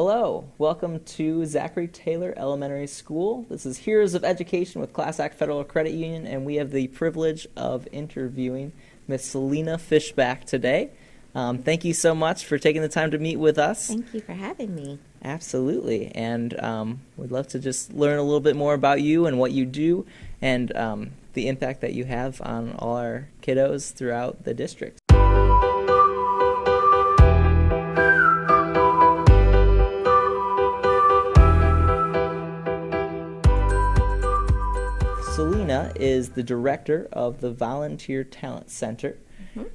Hello, welcome to Zachary Taylor Elementary School. This is Heroes of Education with Class Act Federal Credit Union, and we have the privilege of interviewing Miss Sylena Fishback today. Thank you so much for taking the time to meet with us. Thank you for having me. Absolutely, and we'd love to just learn a little bit more about you and what you do and the impact that you have on all our kiddos throughout the district. Sylena is the director of the Volunteer Talent Center.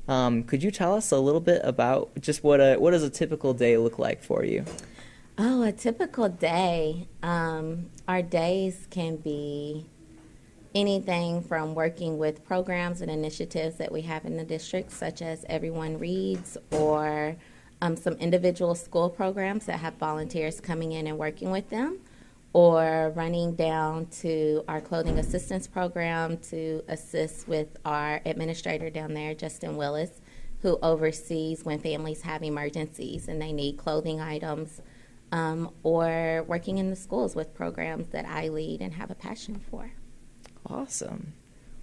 Could you tell us a little bit about just what does a typical day look like for you? Oh, a typical day. Our days can be anything from working with programs and initiatives that we have in the district, such as Everyone Reads, or some individual school programs that have volunteers coming in and working with them, or running down to our clothing assistance program to assist with our administrator down there, Justin Willis, who oversees when families have emergencies and they need clothing items, or working in the schools with programs that I lead and have a passion for. Awesome.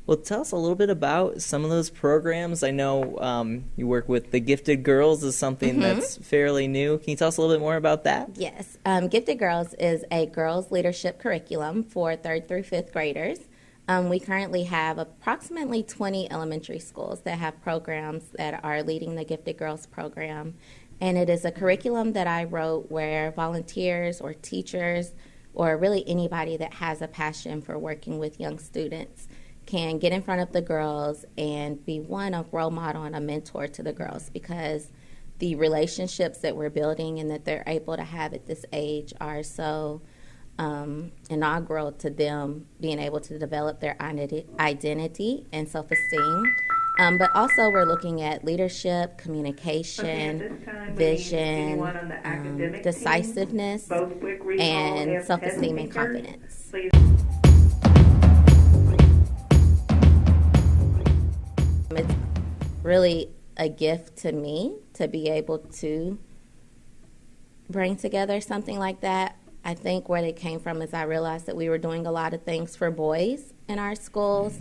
Well, tell us a little bit about some of those programs. I know you work with the Gifted Girls is something that's fairly new. Can you tell us a little bit more about that? Yes. Gifted Girls is a girls' leadership curriculum for 3rd through 5th graders. We currently have approximately 20 elementary schools that have programs that are leading the Gifted Girls program. And it is a curriculum that I wrote where volunteers or teachers or really anybody that has a passion for working with young students can get in front of the girls and be a role model and a mentor to the girls, because the relationships that we're building and that they're able to have at this age are so inaugural to them being able to develop their identity and self-esteem. But also we're looking at leadership, communication, vision, decisiveness, and self-esteem and confidence. It's really a gift to me to be able to bring together something like that. I think where it came from is I realized that we were doing a lot of things for boys in our schools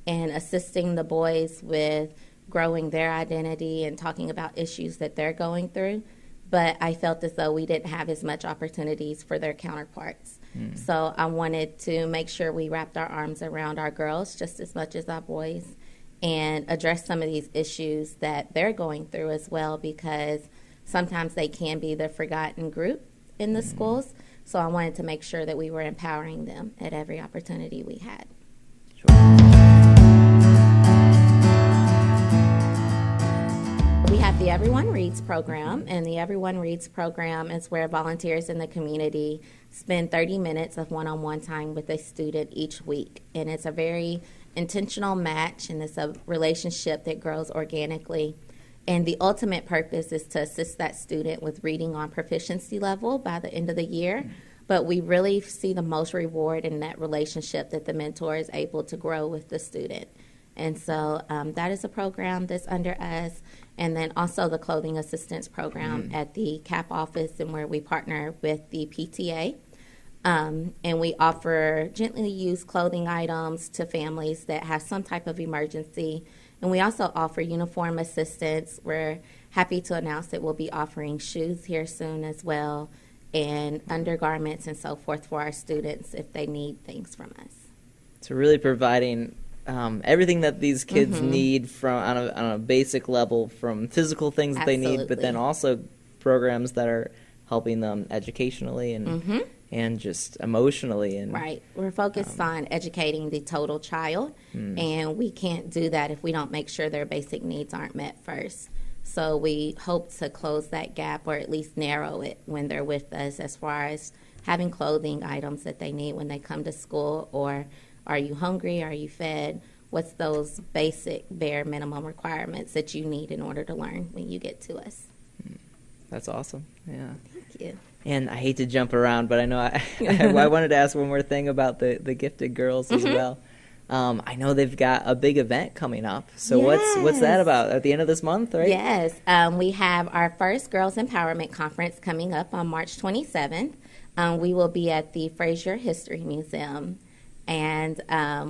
and assisting the boys with growing their identity and talking about issues that they're going through. But I felt as though we didn't have as much opportunities for their counterparts. So I wanted to make sure we wrapped our arms around our girls just as much as our boys and address some of these issues that they're going through as well, because sometimes they can be the forgotten group in the schools. So I wanted to make sure that we were empowering them at every opportunity we had. We have the Everyone Reads program, and the Everyone Reads program is where volunteers in the community spend 30 minutes of one-on-one time with a student each week. And it's a very intentional match, and it's a relationship that grows organically. And the ultimate purpose is to assist that student with reading on proficiency level by the end of the year. But we really see the most reward in that relationship that the mentor is able to grow with the student. And so that is a program that's under us. And then also the clothing assistance program at the CAP office, and where we partner with the PTA. And we offer gently used clothing items to families that have some type of emergency. And we also offer uniform assistance. We're happy to announce that we'll be offering shoes here soon as well, and undergarments and so forth for our students if they need things from us. So really providing everything that these kids need on a basic level, from physical things that they need, but then also programs that are helping them educationally and just emotionally. And right. We're focused on educating the total child, and we can't do that if we don't make sure their basic needs aren't met first. So we hope to close that gap, or at least narrow it when they're with us, as far as having clothing items that they need when they come to school, or are you hungry, are you fed, what's those basic bare minimum requirements that you need in order to learn when you get to us. That's awesome. Yeah. Thank you. And I hate to jump around, but I know I wanted to ask one more thing about the Gifted Girls as well. I know they've got a big event coming up. So Yes. what's that about? At the end of this month, right? Yes. We have our first Girls Empowerment Conference coming up on March 27th. We will be at the Fraser History Museum. And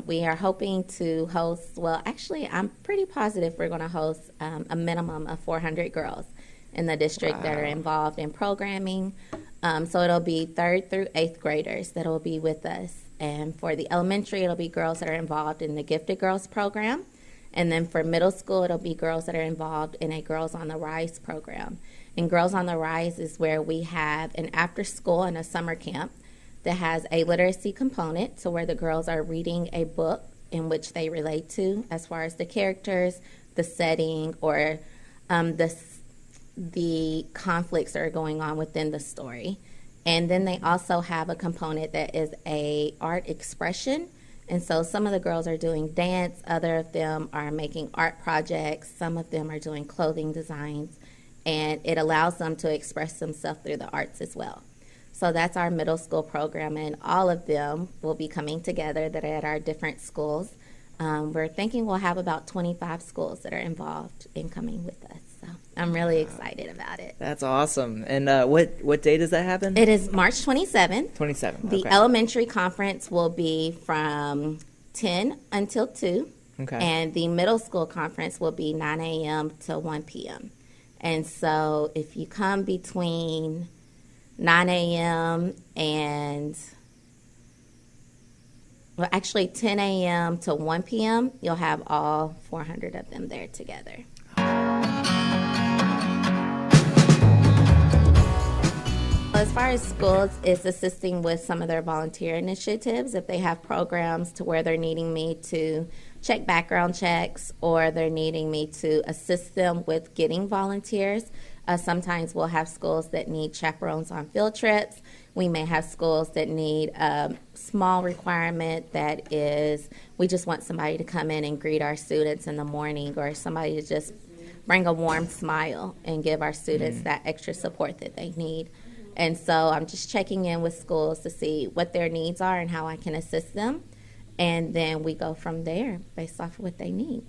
we are hoping to host, well, actually, I'm pretty positive we're going to host a minimum of 400 girls in the district that are involved in programming. So it'll be 3rd through 8th graders that will be with us. And for the elementary, it'll be girls that are involved in the Gifted Girls program. And then for middle school, it'll be girls that are involved in a Girls on the Rise program. And Girls on the Rise is where we have an after school and a summer camp that has a literacy component, to where the girls are reading a book in which they relate to, as far as the characters, the setting, or the conflicts that are going on within the story. And then they also have a component that is a art expression. And so some of the girls are doing dance, other of them are making art projects, some of them are doing clothing designs, and it allows them to express themselves through the arts as well. So that's our middle school program, and all of them will be coming together that are at our different schools. We're thinking we'll have about 25 schools that are involved in coming with us. So I'm really excited about it. That's awesome. And what day does that happen? It is March 27th. 27th. The elementary conference will be from 10 until 2. Okay. And the middle school conference will be 9 a.m. to 1 p.m. And so if you come between 9 a.m. and, well, actually 10 a.m. to 1 p.m., you'll have all 400 of them there together. As far as schools, it's assisting with some of their volunteer initiatives. If they have programs to where they're needing me to check background checks, or they're needing me to assist them with getting volunteers. Sometimes we'll have schools that need chaperones on field trips. We may have schools that need a small requirement that is, we just want somebody to come in and greet our students in the morning, or somebody to just bring a warm smile and give our students that extra support that they need. And so I'm just checking in with schools to see what their needs are and how I can assist them. And then we go from there based off of what they need.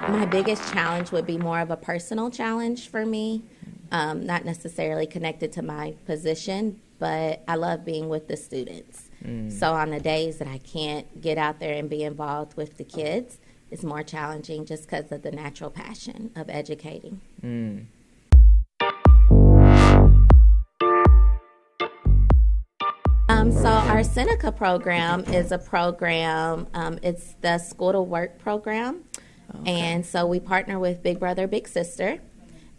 My biggest challenge would be more of a personal challenge for me, not necessarily connected to my position, but I love being with the students. So on the days that I can't get out there and be involved with the kids, it's more challenging just because of the natural passion of educating. So our Seneca program is a program, it's the School to Work program. Okay. And so we partner with Big Brother, Big Sister.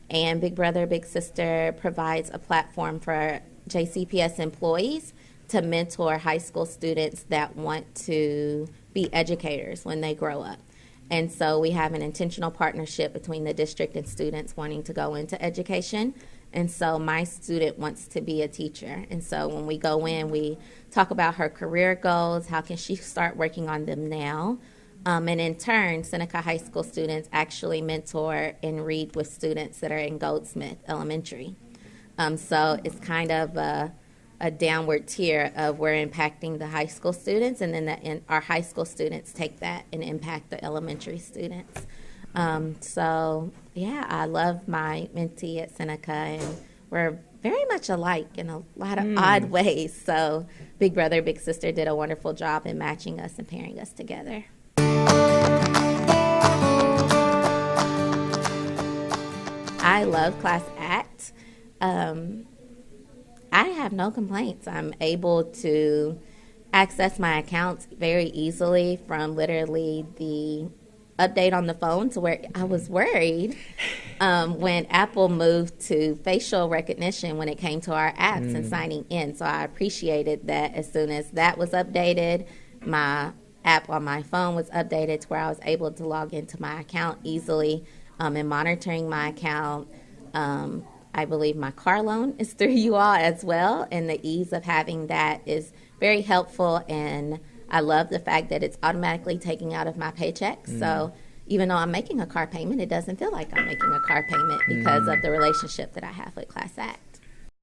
And Big Brother, Big Sister provides a platform for JCPS employees to mentor high school students that want to be educators when they grow up. And so we have an intentional partnership between the district and students wanting to go into education. And so my student wants to be a teacher. And so when we go in, we talk about her career goals, how can she start working on them now. And in turn, Seneca High School students actually mentor and read with students that are in Goldsmith Elementary. So it's kind of a downward tier of we're impacting the high school students, and then our high school students take that and impact the elementary students. So, yeah, I love my mentee at Seneca, and we're very much alike in a lot of odd ways. So Big Brother, Big Sister did a wonderful job in matching us and pairing us together. I love Class Act. I have no complaints. I'm able to access my accounts very easily from literally the update on the phone to where I was worried when Apple moved to facial recognition when it came to our apps and signing in. So I appreciated that as soon as that was updated, my app on my phone was updated to where I was able to log into my account easily and monitoring my account. I believe my car loan is through you all as well, and the ease of having that is very helpful, and I love the fact that it's automatically taking out of my paycheck. So even though I'm making a car payment, it doesn't feel like I'm making a car payment because of the relationship that I have with Class Act.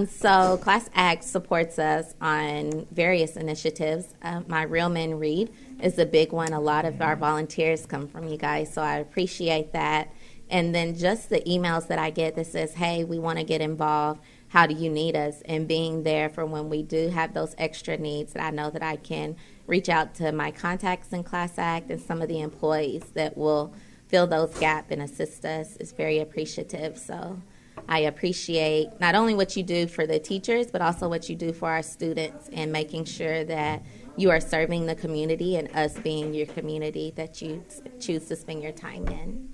So Class Act supports us on various initiatives. My Real Men Read is a big one. A lot of our volunteers come from you guys, so I appreciate that. And then just the emails that I get that says, hey, we want to get involved. How do you need us? And being there for when we do have those extra needs, that I know that I can reach out to my contacts in Class Act and some of the employees that will fill those gaps and assist us is very appreciative. So I appreciate not only what you do for the teachers, but also what you do for our students and making sure that you are serving the community and us being your community that you choose to spend your time in.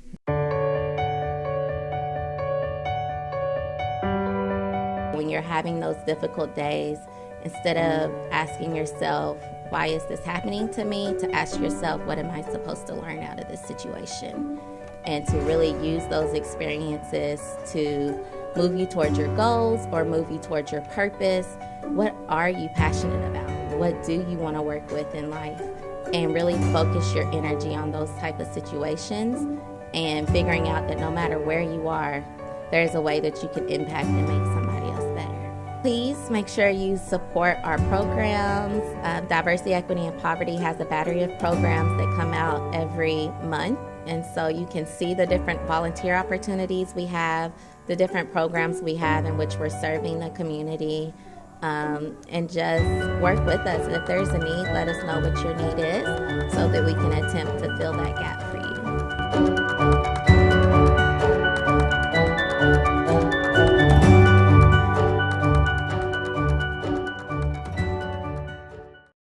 When you're having those difficult days, instead of asking yourself, why is this happening to me, to ask yourself, what am I supposed to learn out of this situation? And to really use those experiences to move you towards your goals or move you towards your purpose. What are you passionate about? What do you want to work with in life? And really focus your energy on those type of situations and figuring out that no matter where you are, there's a way that you can impact and make somebody else better. Please make sure you support our programs. Diversity, Equity, and Poverty has a battery of programs that come out every month. And so you can see the different volunteer opportunities we have, the different programs we have in which we're serving the community, and just work with us. And if there's a need, let us know what your need is so that we can attempt to fill that gap for you.